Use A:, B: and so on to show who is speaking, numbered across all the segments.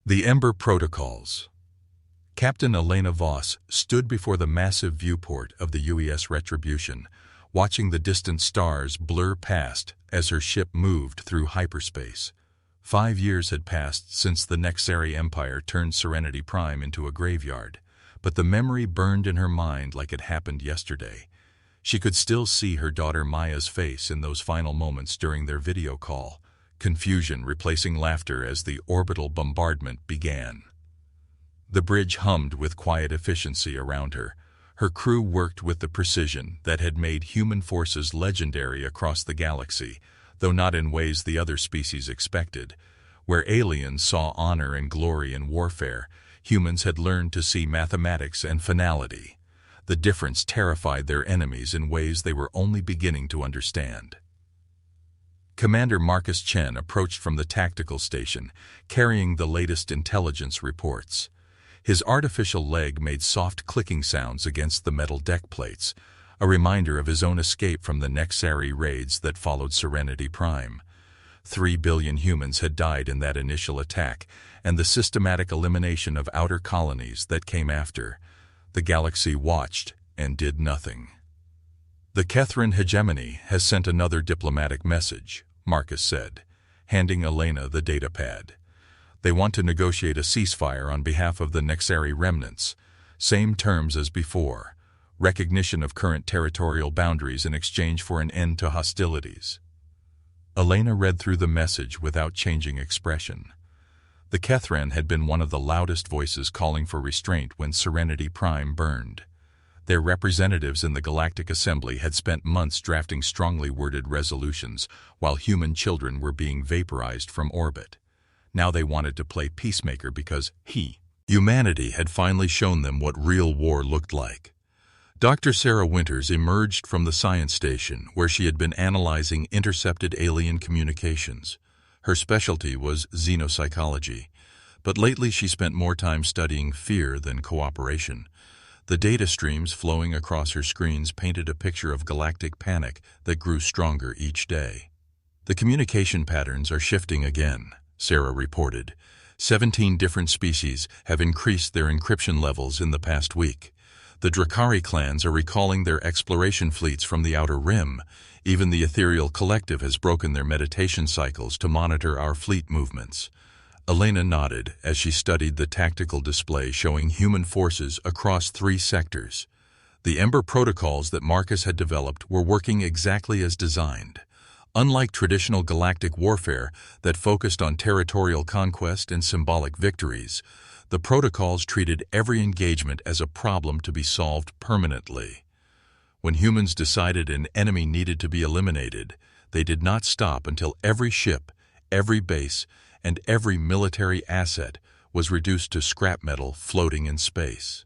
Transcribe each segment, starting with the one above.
A: The Ember Protocols. Captain Elena Voss stood before the massive viewport of the UES Retribution, watching the distant stars blur past as her ship moved through hyperspace. 5 years had passed since the Nexari Empire turned Serenity Prime into a graveyard, but the memory burned in her mind like it happened yesterday. She could still see her daughter Maya's face in those final moments during their video call, confusion replacing laughter as the orbital bombardment began. The bridge hummed with quiet efficiency around her. Her crew worked with the precision that had made human forces legendary across the galaxy, though not in ways the other species expected. Where aliens saw honor and glory in warfare, humans had learned to see mathematics and finality. The difference terrified their enemies in ways they were only beginning to understand. Commander Marcus Chen approached from the tactical station, carrying the latest intelligence reports. His artificial leg made soft clicking sounds against the metal deck plates, a reminder of his own escape from the Nexari raids that followed Serenity Prime. 3 billion humans had died in that initial attack, and the systematic elimination of outer colonies that came after. The galaxy watched and did nothing. The Kethran hegemony has sent another diplomatic message, Marcus said, handing Elena the datapad. They want to negotiate a ceasefire on behalf of the Nexari remnants. Same terms as before. Recognition of current territorial boundaries in exchange for an end to hostilities. Elena read through the message without changing expression. The Kethran had been one of the loudest voices calling for restraint when Serenity Prime burned. Their representatives in the Galactic Assembly had spent months drafting strongly worded resolutions while human children were being vaporized from orbit. Now they wanted to play peacemaker because humanity had finally shown them what real war looked like. Dr. Sarah Winters emerged from the science station where she had been analyzing intercepted alien communications. Her specialty was xenopsychology, but lately she spent more time studying fear than cooperation. The data streams flowing across her screens painted a picture of galactic panic that grew stronger each day. The communication patterns are shifting again, Sarah reported. 17 different species have increased their encryption levels in the past week. The Drakari clans are recalling their exploration fleets from the Outer Rim. Even the Ethereal Collective has broken their meditation cycles to monitor our fleet movements. Elena nodded as she studied the tactical display showing human forces across 3 sectors. The Ember protocols that Marcus had developed were working exactly as designed. Unlike traditional galactic warfare that focused on territorial conquest and symbolic victories, the protocols treated every engagement as a problem to be solved permanently. When humans decided an enemy needed to be eliminated, they did not stop until every ship, every base, and every military asset was reduced to scrap metal floating in space.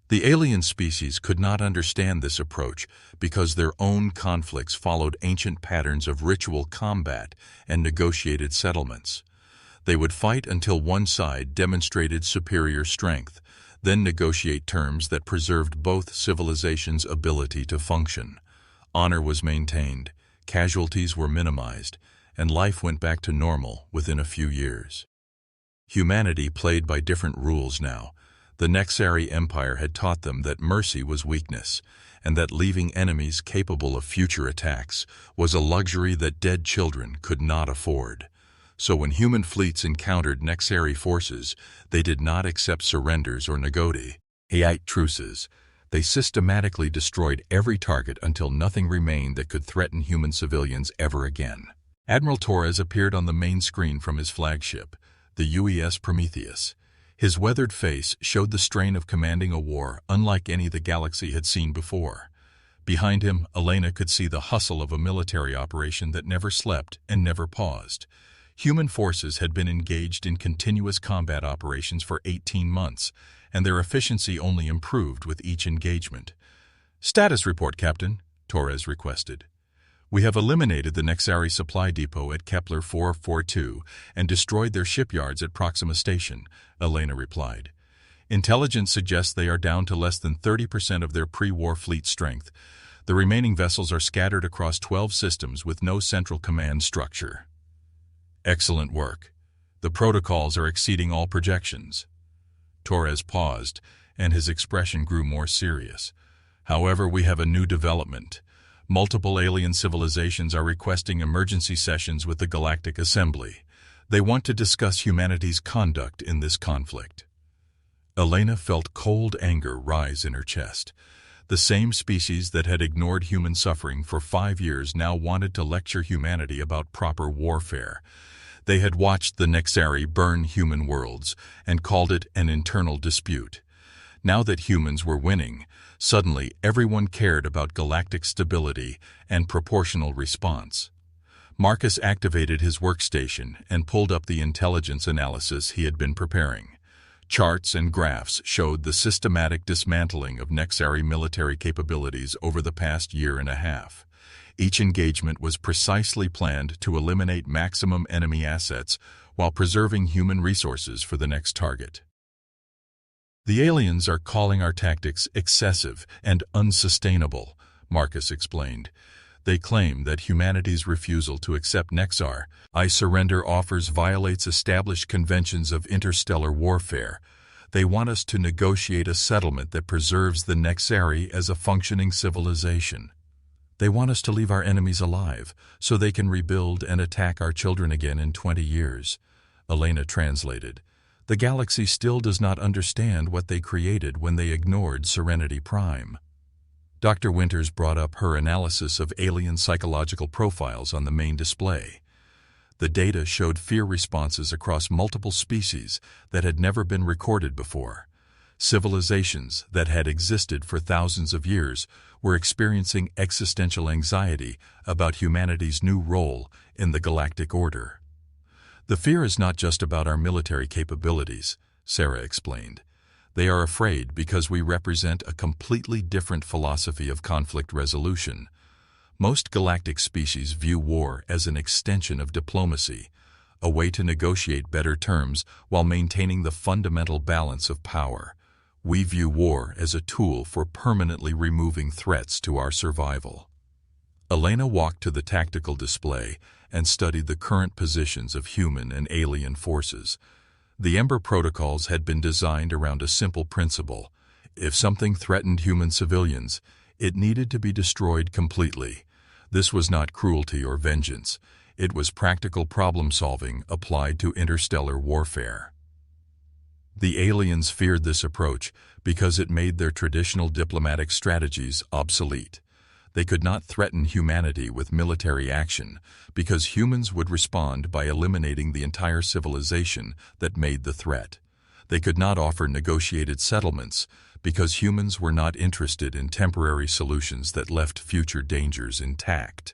A: The alien species could not understand this approach because their own conflicts followed ancient patterns of ritual combat and negotiated settlements. They would fight until one side demonstrated superior strength, then negotiate terms that preserved both civilizations' ability to function. Honor was maintained, casualties were minimized, and life went back to normal within a few years. Humanity played by different rules now. The Nexari Empire had taught them that mercy was weakness, and that leaving enemies capable of future attacks was a luxury that dead children could not afford. So when human fleets encountered Nexari forces, they did not accept surrenders or negotiate truces. They systematically destroyed every target until nothing remained that could threaten human civilians ever again. Admiral Torres appeared on the main screen from his flagship, the UES Prometheus. His weathered face showed the strain of commanding a war unlike any the galaxy had seen before. Behind him, Elena could see the hustle of a military operation that never slept and never paused. Human forces had been engaged in continuous combat operations for 18 months, and their efficiency only improved with each engagement. "Status report, Captain," Torres requested. "We have eliminated the Nexari supply depot at Kepler 442 and destroyed their shipyards at Proxima Station," Elena replied. "Intelligence suggests they are down to less than 30% of their pre-war fleet strength. The remaining vessels are scattered across 12 systems with no central command structure." "Excellent work. The protocols are exceeding all projections. Torres paused, and his expression grew more serious. However, we have a new development. Multiple alien civilizations are requesting emergency sessions with the Galactic Assembly. They want to discuss humanity's conduct in this conflict. Elena felt cold anger rise in her chest. The same species that had ignored human suffering for 5 years now wanted to lecture humanity about proper warfare. They had watched the Nexari burn human worlds and called it an internal dispute. Now that humans were winning, suddenly everyone cared about galactic stability and proportional response. Marcus activated his workstation and pulled up the intelligence analysis he had been preparing. Charts and graphs showed the systematic dismantling of Nexari military capabilities over the past year and a half. Each engagement was precisely planned to eliminate maximum enemy assets while preserving human resources for the next target. The aliens are calling our tactics excessive and unsustainable, Marcus explained. They claim that humanity's refusal to accept Nexar surrender offers violates established conventions of interstellar warfare. They want us to negotiate a settlement that preserves the Nexari as a functioning civilization. They want us to leave our enemies alive, so they can rebuild and attack our children again in 20 years. Elena translated. The galaxy still does not understand what they created when they ignored Serenity Prime. Dr. Winters brought up her analysis of alien psychological profiles on the main display. The data showed fear responses across multiple species that had never been recorded before. Civilizations that had existed for thousands of years were experiencing existential anxiety about humanity's new role in the galactic order. The fear is not just about our military capabilities, Sarah explained. They are afraid because we represent a completely different philosophy of conflict resolution. Most galactic species view war as an extension of diplomacy, a way to negotiate better terms while maintaining the fundamental balance of power. We view war as a tool for permanently removing threats to our survival. Elena walked to the tactical display and studied the current positions of human and alien forces. The Ember protocols had been designed around a simple principle. If something threatened human civilians, it needed to be destroyed completely. This was not cruelty or vengeance. It was practical problem-solving applied to interstellar warfare. The aliens feared this approach because it made their traditional diplomatic strategies obsolete. They could not threaten humanity with military action because humans would respond by eliminating the entire civilization that made the threat. They could not offer negotiated settlements because humans were not interested in temporary solutions that left future dangers intact.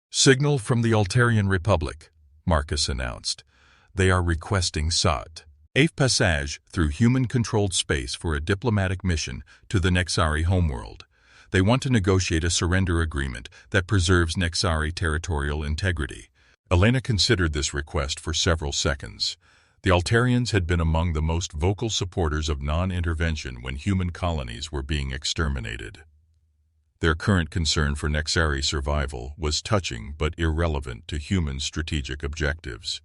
A: Signal from the Altarian Republic, Marcus announced. They are requesting safe passage through human-controlled space for a diplomatic mission to the Nexari homeworld. They want to negotiate a surrender agreement that preserves Nexari territorial integrity. Elena considered this request for several seconds. The Altarians had been among the most vocal supporters of non-intervention when human colonies were being exterminated. Their current concern for Nexari survival was touching but irrelevant to human strategic objectives.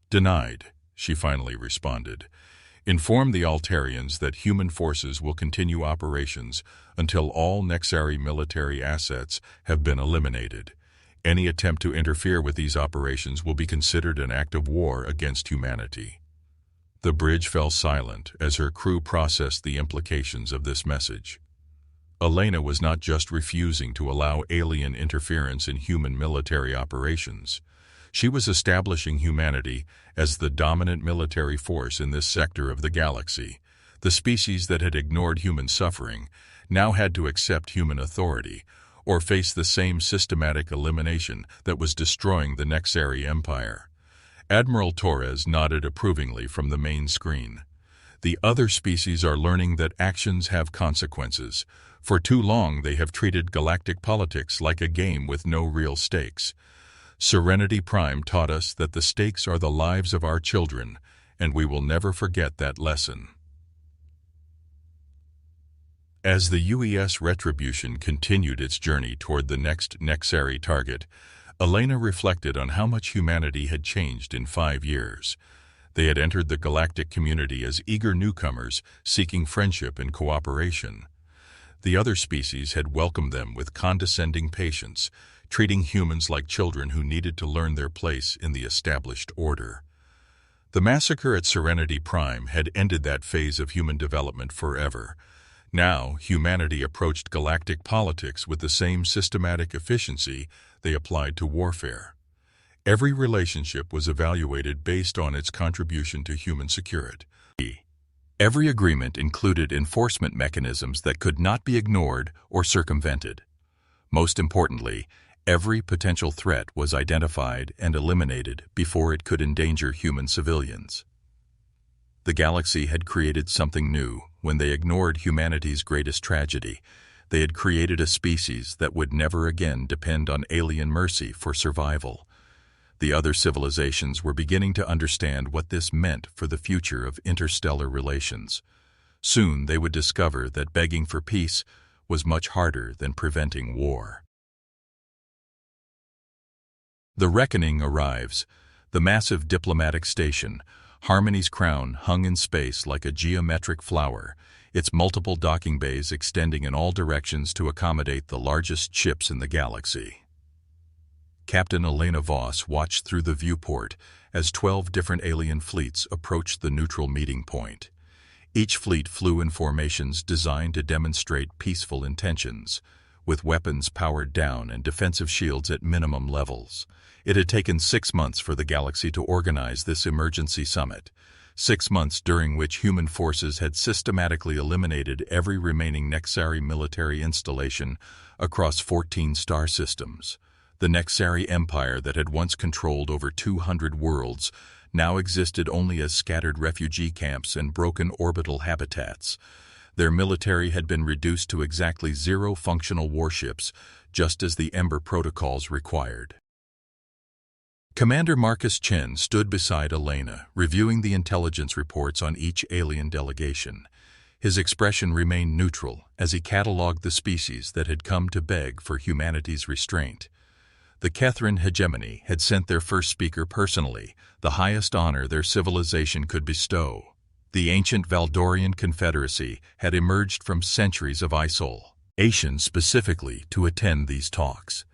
A: Denied, she finally responded. Inform the Altarians that human forces will continue operations until all Nexari military assets have been eliminated. Any attempt to interfere with these operations will be considered an act of war against humanity. The bridge fell silent as her crew processed the implications of this message. Elena was not just refusing to allow alien interference in human military operations. She was establishing humanity as the dominant military force in this sector of the galaxy. The species that had ignored human suffering now had to accept human authority or face the same systematic elimination that was destroying the Nexari Empire. Admiral Torres nodded approvingly from the main screen. The other species are learning that actions have consequences. For too long they have treated galactic politics like a game with no real stakes. Serenity Prime taught us that the stakes are the lives of our children, and we will never forget that lesson. As the UES Retribution continued its journey toward the next Nexari target, Elena reflected on how much humanity had changed in 5 years. They had entered the galactic community as eager newcomers seeking friendship and cooperation. The other species had welcomed them with condescending patience, treating humans like children who needed to learn their place in the established order. The massacre at Serenity Prime had ended that phase of human development forever. Now, humanity approached galactic politics with the same systematic efficiency they applied to warfare. Every relationship was evaluated based on its contribution to human security. Every agreement included enforcement mechanisms that could not be ignored or circumvented. Most importantly, every potential threat was identified and eliminated before it could endanger human civilians. The galaxy had created something new when they ignored humanity's greatest tragedy. They had created a species that would never again depend on alien mercy for survival. The other civilizations were beginning to understand what this meant for the future of interstellar relations. Soon they would discover that begging for peace was much harder than preventing war. The reckoning arrives. The massive diplomatic station, Harmony's crown, hung in space like a geometric flower, its multiple docking bays extending in all directions to accommodate the largest ships in the galaxy. Captain Elena Voss watched through the viewport as 12 different alien fleets approached the neutral meeting point. Each fleet flew in formations designed to demonstrate peaceful intentions, with weapons powered down and defensive shields at minimum levels. It had taken 6 months for the galaxy to organize this emergency summit, 6 months during which human forces had systematically eliminated every remaining Nexari military installation across 14 star systems. The Nexari Empire that had once controlled over 200 worlds now existed only as scattered refugee camps and broken orbital habitats. Their military had been reduced to exactly 0 functional warships, just as the Ember protocols required. Commander Marcus Chen stood beside Elena, reviewing the intelligence reports on each alien delegation. His expression remained neutral as he catalogued the species that had come to beg for humanity's restraint. The Kethran hegemony had sent their first speaker personally, the highest honor their civilization could bestow. The ancient Valdorian Confederacy had emerged from centuries of isolation specifically to attend these talks.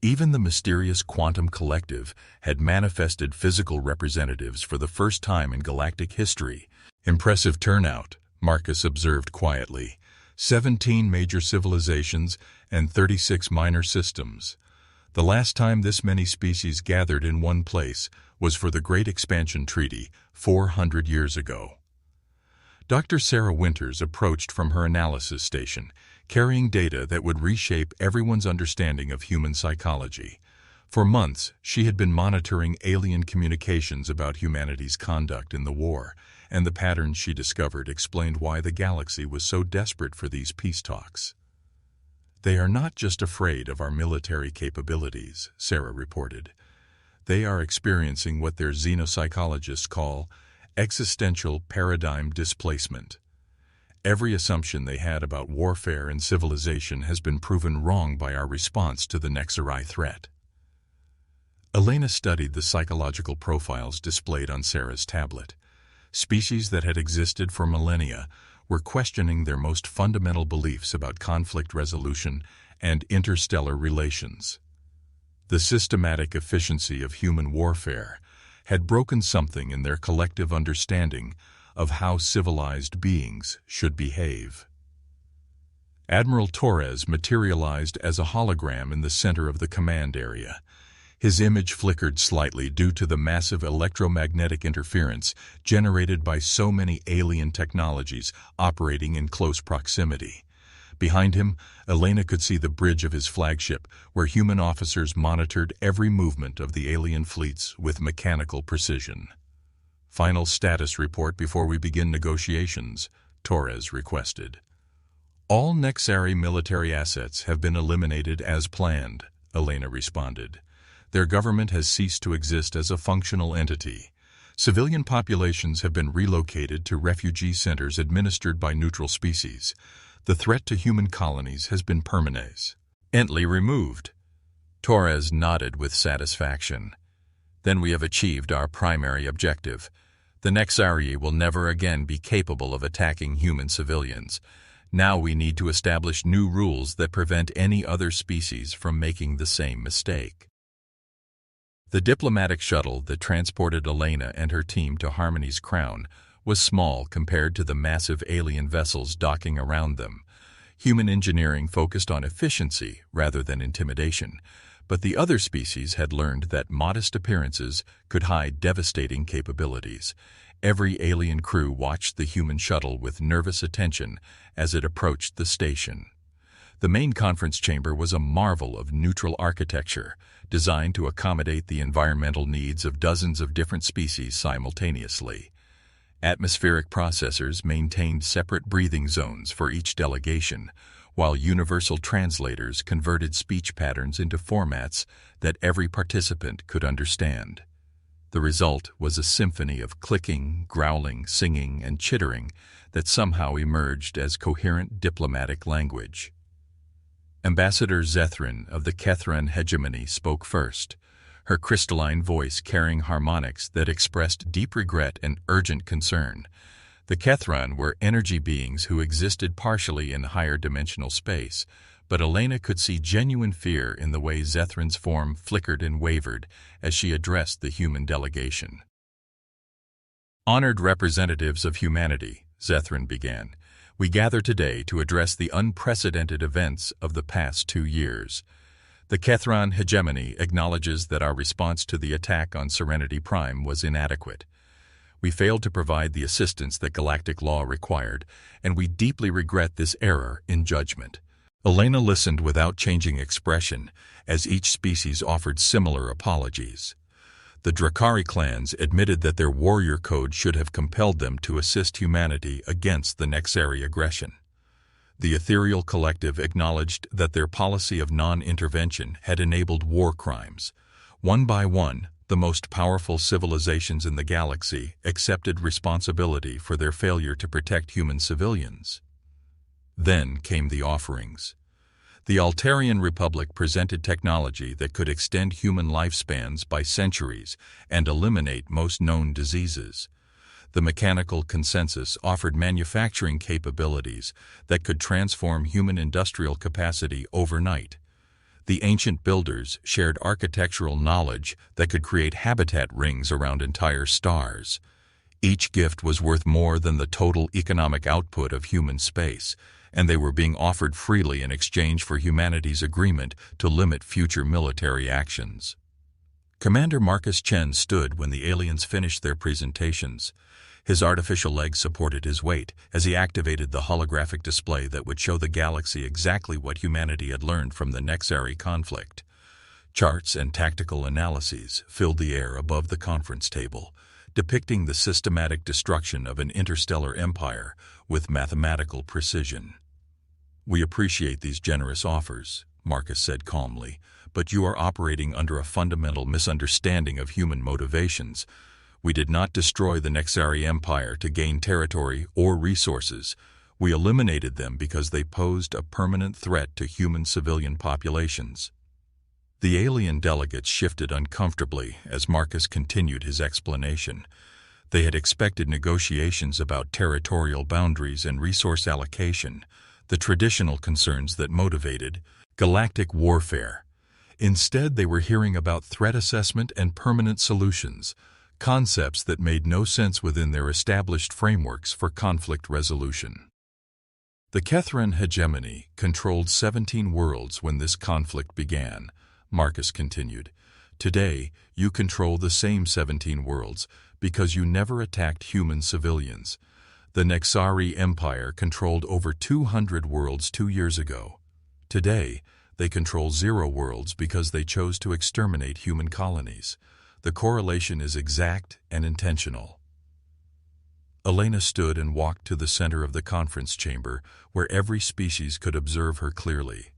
A: Even the mysterious Quantum Collective had manifested physical representatives for the first time in galactic history. Impressive turnout, Marcus observed quietly. 17 major civilizations and 36 minor systems. The last time this many species gathered in one place was for the Great Expansion Treaty 400 years ago. Dr. Sarah Winters approached from her analysis station, carrying data that would reshape everyone's understanding of human psychology. For months, she had been monitoring alien communications about humanity's conduct in the war, and the patterns she discovered explained why the galaxy was so desperate for these peace talks. "They are not just afraid of our military capabilities," Sarah reported. "They are experiencing what their xenopsychologists call existential paradigm displacement. Every assumption they had about warfare and civilization has been proven wrong by our response to the Nexari threat." Elena studied the psychological profiles displayed on Sarah's tablet. Species that had existed for millennia were questioning their most fundamental beliefs about conflict resolution and interstellar relations. The systematic efficiency of human warfare had broken something in their collective understanding of how civilized beings should behave. Admiral Torres materialized as a hologram in the center of the command area. His image flickered slightly due to the massive electromagnetic interference generated by so many alien technologies operating in close proximity. Behind him, Elena could see the bridge of his flagship, where human officers monitored every movement of the alien fleets with mechanical precision. "Final status report before we begin negotiations," Torres requested. "All Nexari military assets have been eliminated as planned," Elena responded. "Their government has ceased to exist as a functional entity. Civilian populations have been relocated to refugee centers administered by neutral species. The threat to human colonies has been permanently removed." Torres nodded with satisfaction. "Then we have achieved our primary objective. The Nexari will never again be capable of attacking human civilians. Now we need to establish new rules that prevent any other species from making the same mistake. The diplomatic shuttle that transported Elena and her team to Harmony's crown was small compared to the massive alien vessels docking around them. Human engineering focused on efficiency rather than intimidation, but the other species had learned that modest appearances could hide devastating capabilities. Every alien crew watched the human shuttle with nervous attention as it approached the station. The main conference chamber was a marvel of neutral architecture, designed to accommodate the environmental needs of dozens of different species simultaneously. Atmospheric processors maintained separate breathing zones for each delegation, while universal translators converted speech patterns into formats that every participant could understand. The result was a symphony of clicking, growling, singing, and chittering that somehow emerged as coherent diplomatic language. Ambassador Zethrin of the Kethran hegemony spoke first, her crystalline voice carrying harmonics that expressed deep regret and urgent concern. The Kethran were energy beings who existed partially in higher dimensional space, but Elena could see genuine fear in the way Zethrin's form flickered and wavered as she addressed the human delegation. Honored representatives of humanity, Zethrin began, we gather today to address the unprecedented events of the past 2 years. The Kethran hegemony acknowledges that our response to the attack on Serenity Prime was inadequate. We failed to provide the assistance that galactic law required, and we deeply regret this error in judgment. Elena listened without changing expression as each species offered similar apologies. The Drakari clans admitted that their warrior code should have compelled them to assist humanity against the Nexari aggression. The Ethereal Collective acknowledged that their policy of non-intervention had enabled war crimes. One by one, the most powerful civilizations in the galaxy accepted responsibility for their failure to protect human civilians. Then came the offerings. The Altarian Republic presented technology that could extend human lifespans by centuries and eliminate most known diseases. The Mechanical Consensus offered manufacturing capabilities that could transform human industrial capacity overnight. The Ancient Builders shared architectural knowledge that could create habitat rings around entire stars. Each gift was worth more than the total economic output of human space, and they were being offered freely in exchange for humanity's agreement to limit future military actions. Commander Marcus Chen stood when the aliens finished their presentations. His artificial legs supported his weight as he activated the holographic display that would show the galaxy exactly what humanity had learned from the Nexari conflict. Charts and tactical analyses filled the air above the conference table, depicting the systematic destruction of an interstellar empire with mathematical precision. "We appreciate these generous offers," Marcus said calmly, "but you are operating under a fundamental misunderstanding of human motivations. We did not destroy the Nexari Empire to gain territory or resources. We eliminated them because they posed a permanent threat to human civilian populations." The alien delegates shifted uncomfortably as Marcus continued his explanation. They had expected negotiations about territorial boundaries and resource allocation, the traditional concerns that motivated galactic warfare. Instead, they were hearing about threat assessment and permanent solutions, concepts that made no sense within their established frameworks for conflict resolution. The Kethran hegemony controlled 17 worlds when this conflict began, Marcus continued. Today, you control the same 17 worlds because you never attacked human civilians. The Nexari Empire controlled over 200 worlds 2 years ago. Today, they control 0 worlds because they chose to exterminate human colonies. The correlation is exact and intentional. Elena stood and walked to the center of the conference chamber, where every species could observe her clearly.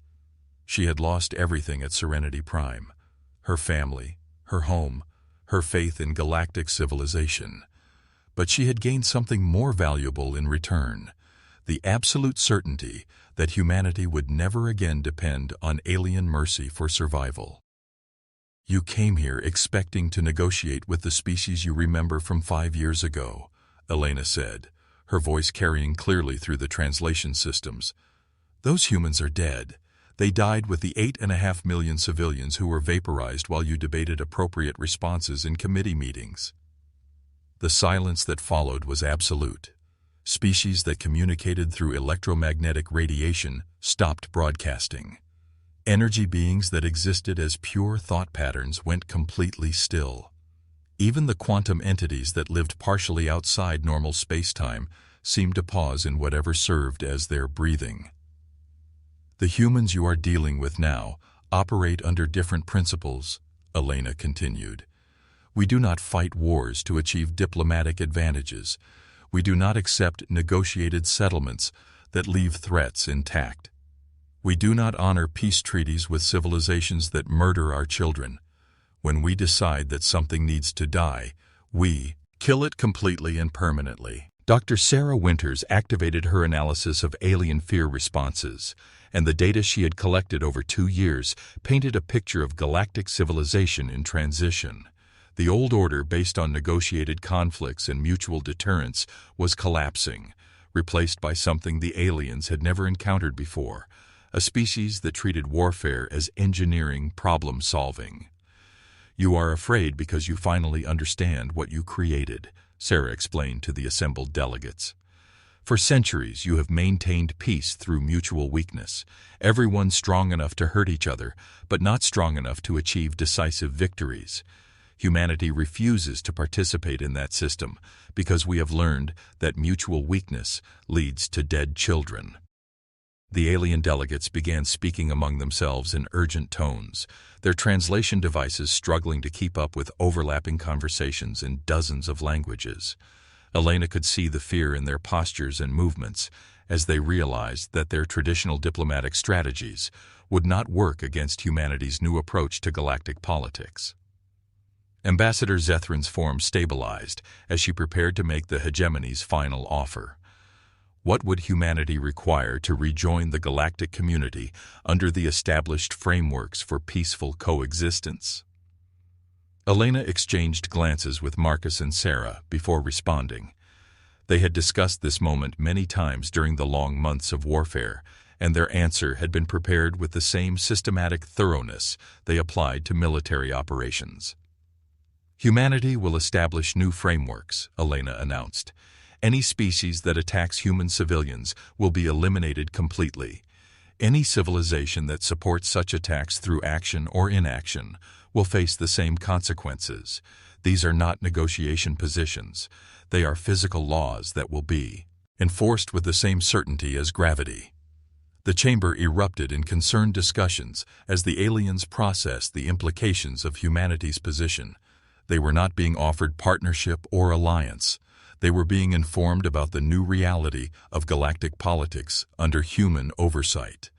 A: She had lost everything at Serenity Prime: her family, her home, her faith in galactic civilization. But she had gained something more valuable in return: the absolute certainty that humanity would never again depend on alien mercy for survival. You came here expecting to negotiate with the species you remember from 5 years ago, Elena said, her voice carrying clearly through the translation systems. Those humans are dead. They died with the 8.5 million civilians who were vaporized while you debated appropriate responses in committee meetings. The silence that followed was absolute. Species that communicated through electromagnetic radiation stopped broadcasting. Energy beings that existed as pure thought patterns went completely still. Even the quantum entities that lived partially outside normal space-time seemed to pause in whatever served as their breathing. The humans you are dealing with now operate under different principles, Elena continued. We do not fight wars to achieve diplomatic advantages. We do not accept negotiated settlements that leave threats intact. We do not honor peace treaties with civilizations that murder our children. When we decide that something needs to die, we kill it completely and permanently. Dr. Sarah Winters activated her analysis of alien fear responses, and the data she had collected over 2 years painted a picture of galactic civilization in transition. The old order based on negotiated conflicts and mutual deterrence was collapsing, replaced by something the aliens had never encountered before, a species that treated warfare as engineering problem-solving. You are afraid because you finally understand what you created, Sarah explained to the assembled delegates. For centuries, you have maintained peace through mutual weakness, everyone strong enough to hurt each other, but not strong enough to achieve decisive victories. Humanity refuses to participate in that system because we have learned that mutual weakness leads to dead children. The alien delegates began speaking among themselves in urgent tones, their translation devices struggling to keep up with overlapping conversations in dozens of languages. Elena could see the fear in their postures and movements as they realized that their traditional diplomatic strategies would not work against humanity's new approach to galactic politics. Ambassador Zethran's form stabilized as she prepared to make the hegemony's final offer. What would humanity require to rejoin the galactic community under the established frameworks for peaceful coexistence? Elena exchanged glances with Marcus and Sarah before responding. They had discussed this moment many times during the long months of warfare, and their answer had been prepared with the same systematic thoroughness they applied to military operations. Humanity will establish new frameworks, Elena announced. Any species that attacks human civilians will be eliminated completely. Any civilization that supports such attacks through action or inaction will face the same consequences. These are not negotiation positions. They are physical laws that will be enforced with the same certainty as gravity. The chamber erupted in concerned discussions as the aliens processed the implications of humanity's position. They were not being offered partnership or alliance. They were being informed about the new reality of galactic politics under human oversight.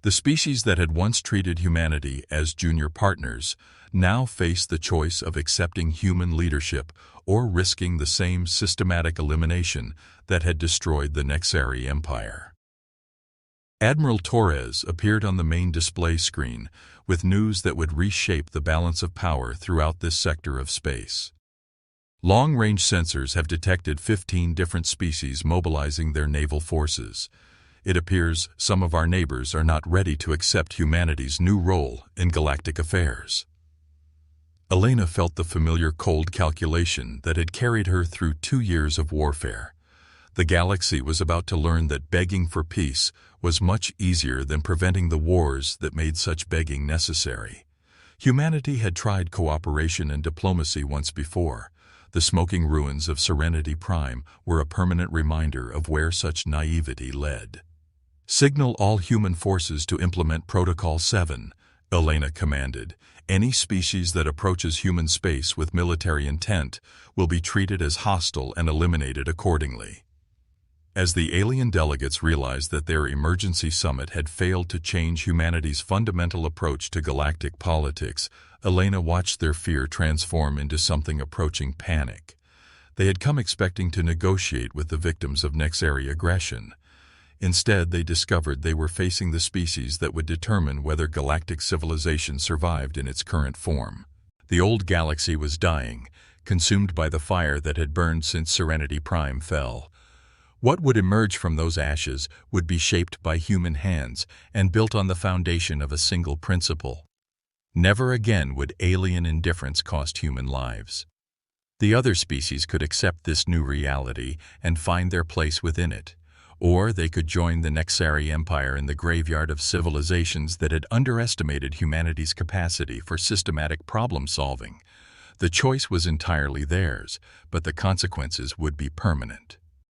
A: The species that had once treated humanity as junior partners now faced the choice of accepting human leadership or risking the same systematic elimination that had destroyed the Nexari Empire. Admiral Torres appeared on the main display screen with news that would reshape the balance of power throughout this sector of space. Long-range sensors have detected 15 different species mobilizing their naval forces. It appears some of our neighbors are not ready to accept humanity's new role in galactic affairs. Elena felt the familiar cold calculation that had carried her through 2 years of warfare. The galaxy was about to learn that begging for peace was much easier than preventing the wars that made such begging necessary. Humanity had tried cooperation and diplomacy once before. The smoking ruins of Serenity Prime were a permanent reminder of where such naivety led. Signal all human forces to implement Protocol 7, Elena commanded. Any species that approaches human space with military intent will be treated as hostile and eliminated accordingly. As the alien delegates realized that their emergency summit had failed to change humanity's fundamental approach to galactic politics, Elena watched their fear transform into something approaching panic. They had come expecting to negotiate with the victims of Nexari aggression. Instead, they discovered they were facing the species that would determine whether galactic civilization survived in its current form. The old galaxy was dying, consumed by the fire that had burned since Serenity Prime fell. What would emerge from those ashes would be shaped by human hands and built on the foundation of a single principle. Never again would alien indifference cost human lives. The other species could accept this new reality and find their place within it, or they could join the Nexari Empire in the graveyard of civilizations that had underestimated humanity's capacity for systematic problem-solving. The choice was entirely theirs, but the consequences would be permanent.